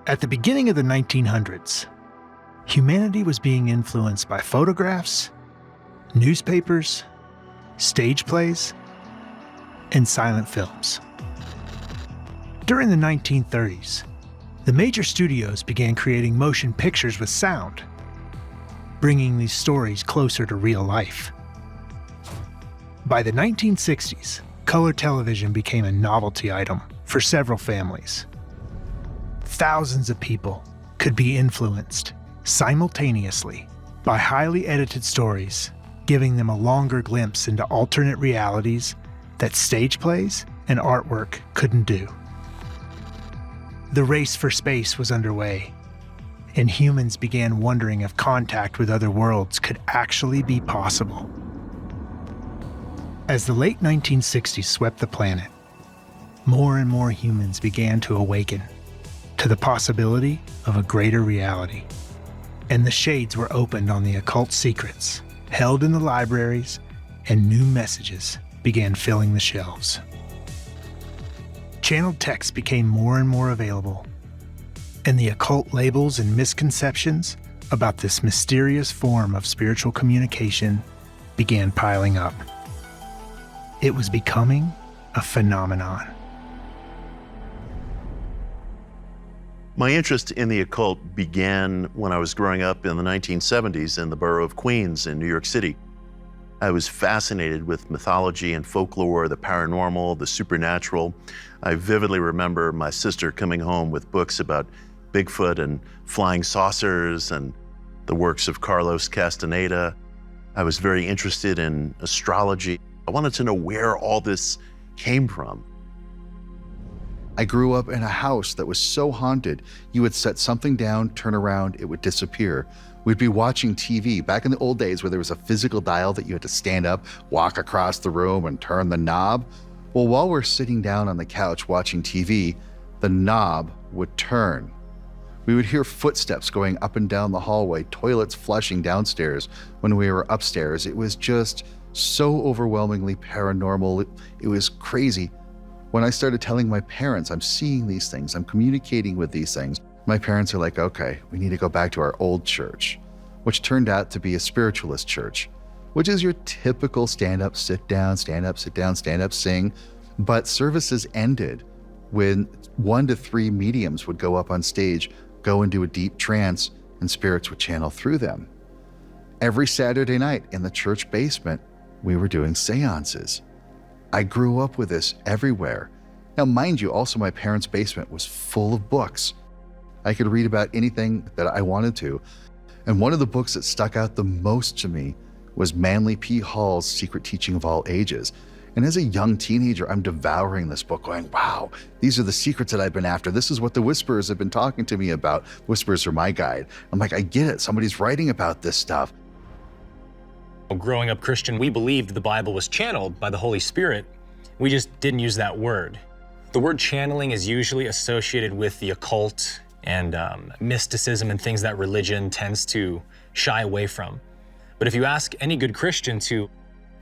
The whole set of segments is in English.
At the beginning of the 1900s, humanity was being influenced by photographs, newspapers, stage plays, and silent films. During the 1930s, the major studios began creating motion pictures with sound, bringing these stories closer to real life. By the 1960s, color television became a novelty item for several families. Thousands of people could be influenced simultaneously by highly edited stories, giving them a longer glimpse into alternate realities that stage plays and artwork couldn't do. The race for space was underway, and humans began wondering if contact with other worlds could actually be possible. As the late 1960s swept the planet, more and more humans began to awaken to the possibility of a greater reality, and the shades were opened on the occult secrets held in the libraries, and new messages began filling the shelves. Channeled text became more and more available, and the occult labels and misconceptions about this mysterious form of spiritual communication began piling up. It was becoming a phenomenon. My interest in the occult began when I was growing up in the 1970s in the borough of Queens in New York City. I was fascinated with mythology and folklore, the paranormal, the supernatural. I vividly remember my sister coming home with books about Bigfoot and flying saucers and the works of Carlos Castaneda. I was very interested in astrology. I wanted to know where all this came from. I grew up in a house that was so haunted, you would set something down, turn around, it would disappear. We'd be watching TV back in the old days where there was a physical dial that you had to stand up, walk across the room and turn the knob. Well, while we're sitting down on the couch watching TV, the knob would turn. We would hear footsteps going up and down the hallway, toilets flushing downstairs when we were upstairs. It was just so overwhelmingly paranormal. It was crazy. When I started telling my parents, I'm seeing these things, I'm communicating with these things, my parents are like, okay, we need to go back to our old church, which turned out to be a spiritualist church, which is your typical stand up, sit down, stand up, sit down, stand up, sing. But services ended when 1 to 3 mediums would go up on stage, go into a deep trance, and spirits would channel through them. Every Saturday night in the church basement, we were doing seances. I grew up with this everywhere. Now, mind you, also my parents' basement was full of books. I could read about anything that I wanted to. And one of the books that stuck out the most to me was Manly P. Hall's Secret Teaching of All Ages. And as a young teenager, I'm devouring this book going, wow, these are the secrets that I've been after. This is what the Whisperers have been talking to me about. Whisperers are my guide. I'm like, I get it. Somebody's writing about this stuff. Growing up Christian, we believed the Bible was channeled by the Holy Spirit. We just didn't use that word. The word channeling is usually associated with the occult and mysticism and things that religion tends to shy away from. But if you ask any good Christian to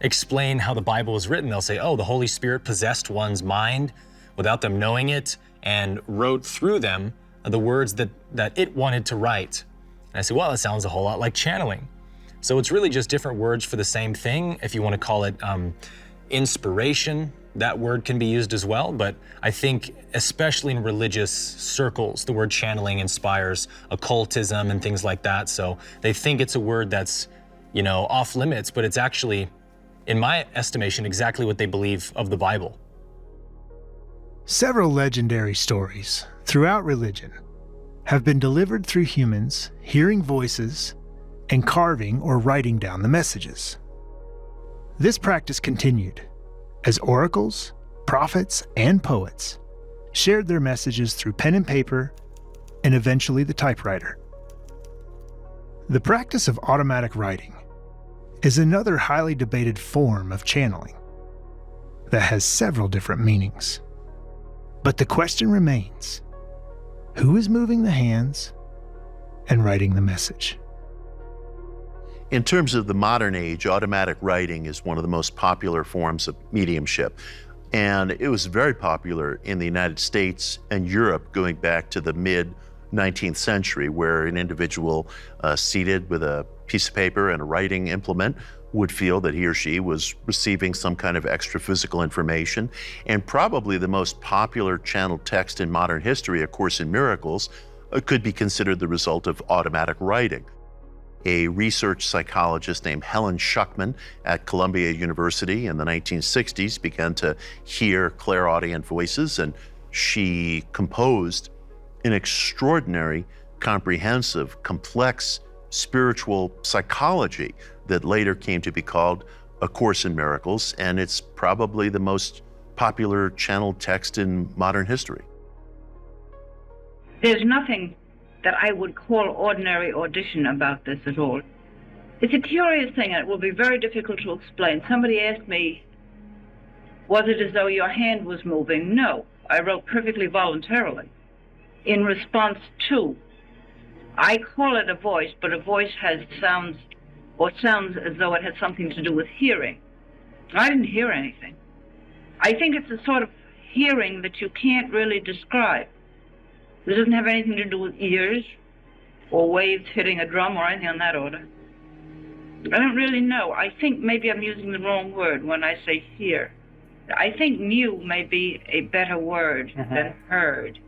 explain how the Bible was written, they'll say, oh, the Holy Spirit possessed one's mind without them knowing it and wrote through them the words that it wanted to write. And I say, well, that sounds a whole lot like channeling. So it's really just different words for the same thing. If you want to call it inspiration, that word can be used as well. But I think, especially in religious circles, the word channeling inspires occultism and things like that. So they think it's a word that's, off limits, but it's actually, in my estimation, exactly what they believe of the Bible. Several legendary stories throughout religion have been delivered through humans hearing voices and carving or writing down the messages. This practice continued as oracles, prophets, and poets shared their messages through pen and paper and eventually the typewriter. The practice of automatic writing is another highly debated form of channeling that has several different meanings. But the question remains, who is moving the hands and writing the message? In terms of the modern age, automatic writing is one of the most popular forms of mediumship. And it was very popular in the United States and Europe going back to the mid 19th century, where an individual seated with a piece of paper and a writing implement would feel that he or she was receiving some kind of extra physical information. And probably the most popular channeled text in modern history, A Course in Miracles, could be considered the result of automatic writing. A research psychologist named Helen Schucman at Columbia University in the 1960s began to hear clairaudient voices, and she composed an extraordinary, comprehensive, complex spiritual psychology that later came to be called A Course in Miracles, and it's probably the most popular channeled text in modern history. There's nothing that I would call ordinary audition about this at all. It's a curious thing, and it will be very difficult to explain. Somebody asked me, was it as though your hand was moving? No, I wrote perfectly voluntarily. In response to, I call it a voice, but a voice sounds as though it has something to do with hearing. I didn't hear anything. I think it's a sort of hearing that you can't really describe. It doesn't have anything to do with ears or waves hitting a drum or anything on that order. I don't really know. I think maybe I'm using the wrong word when I say hear. I think knew may be a better word than heard.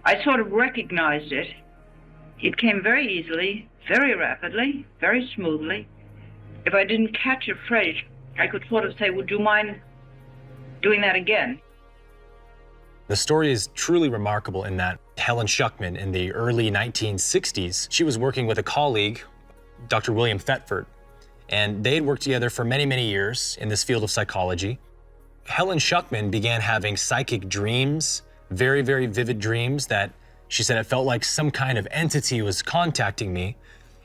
I sort of recognized it. It came very easily, very rapidly, very smoothly. If I didn't catch a phrase, I could sort of say, would you mind doing that again? The story is truly remarkable in that Helen Schucman, in the early 1960s, she was working with a colleague, Dr. William Thetford, and they had worked together for many, many years in this field of psychology. Helen Schucman began having psychic dreams, very, very vivid dreams that she said it felt like some kind of entity was contacting me.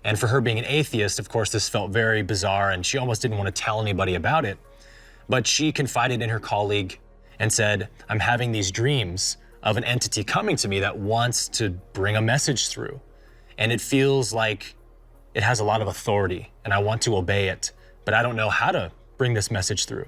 And for her being an atheist, of course, this felt very bizarre and she almost didn't want to tell anybody about it. But she confided in her colleague and said, I'm having these dreams of an entity coming to me that wants to bring a message through. And it feels like it has a lot of authority and I want to obey it, but I don't know how to bring this message through.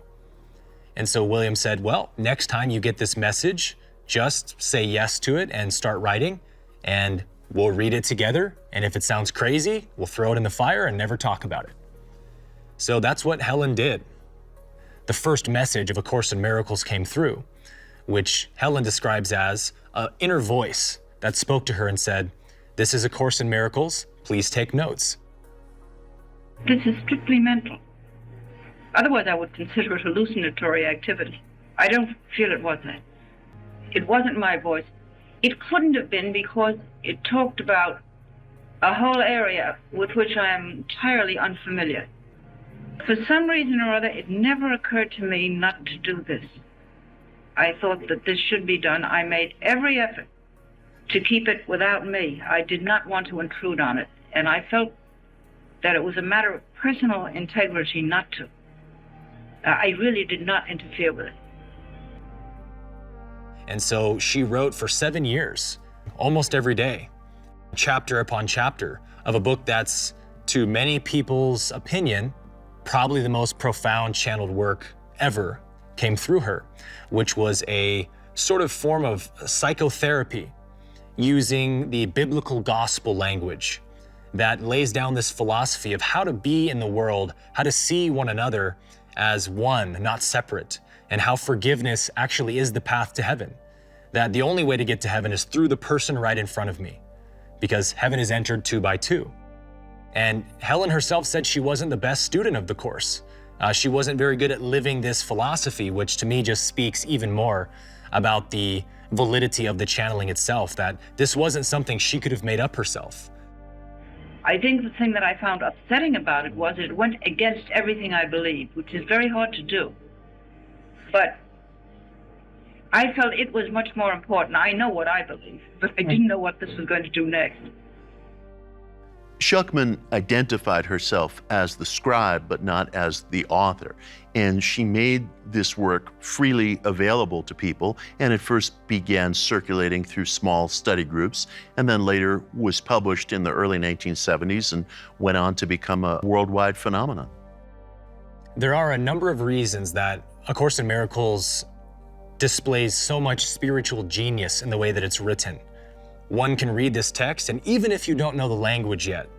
And so William said, well, next time you get this message, just say yes to it and start writing, and we'll read it together. And if it sounds crazy, we'll throw it in the fire and never talk about it. So that's what Helen did. The first message of A Course in Miracles came through, which Helen describes as an inner voice that spoke to her and said, this is A Course in Miracles, please take notes. This is strictly mental. Otherwise, I would consider it hallucinatory activity. I don't feel it was that. It wasn't my voice. It couldn't have been because it talked about a whole area with which I am entirely unfamiliar. For some reason or other, it never occurred to me not to do this. I thought that this should be done. I made every effort to keep it without me. I did not want to intrude on it, and I felt that it was a matter of personal integrity not to. I really did not interfere with it. And so she wrote for 7 years, almost every day, chapter upon chapter of a book that's, to many people's opinion, probably the most profound channeled work ever came through her, which was a sort of form of psychotherapy using the biblical gospel language that lays down this philosophy of how to be in the world, how to see one another as one, not separate, and how forgiveness actually is the path to heaven. That the only way to get to heaven is through the person right in front of me, because heaven is entered 2 by 2. And Helen herself said she wasn't the best student of the course. She wasn't very good at living this philosophy, which to me just speaks even more about the validity of the channeling itself, that this wasn't something she could have made up herself. I think the thing that I found upsetting about it was it went against everything I believed, which is very hard to do. But I felt it was much more important. I know what I believe, but I didn't know what this was going to do next. Schucman identified herself as the scribe, but not as the author. And she made this work freely available to people, and it first began circulating through small study groups, and then later was published in the early 1970s and went on to become a worldwide phenomenon. There are a number of reasons that A Course in Miracles displays so much spiritual genius in the way that it's written. one can read this text, and even if you don't know the language yet,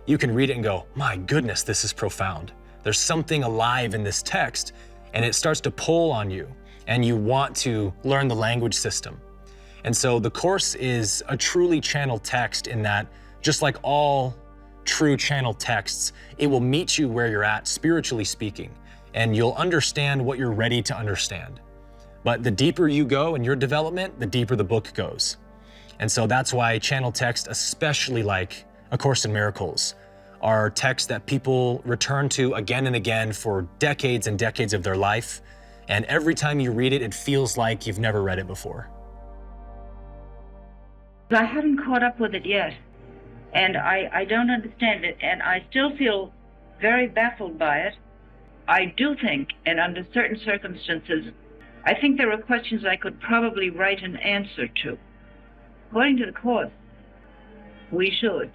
you can read it and go, my goodness, this is profound. There's something alive in this text, and it starts to pull on you, and you want to learn the language system. And so the course is a truly channeled text in that, just like all true channeled texts, it will meet you where you're at, spiritually speaking, and you'll understand what you're ready to understand. But the deeper you go in your development, the deeper the book goes. And so that's why channeled text, especially like A Course in Miracles, are texts that people return to again and again for decades and decades of their life. And every time you read it, it feels like you've never read it before. I haven't caught up with it yet, and I don't understand it, and I still feel very baffled by it. I do think, and under certain circumstances, I think there are questions I could probably write an answer to. According to the Course, we should,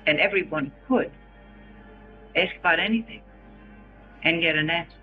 and everyone could, ask about anything and get an answer.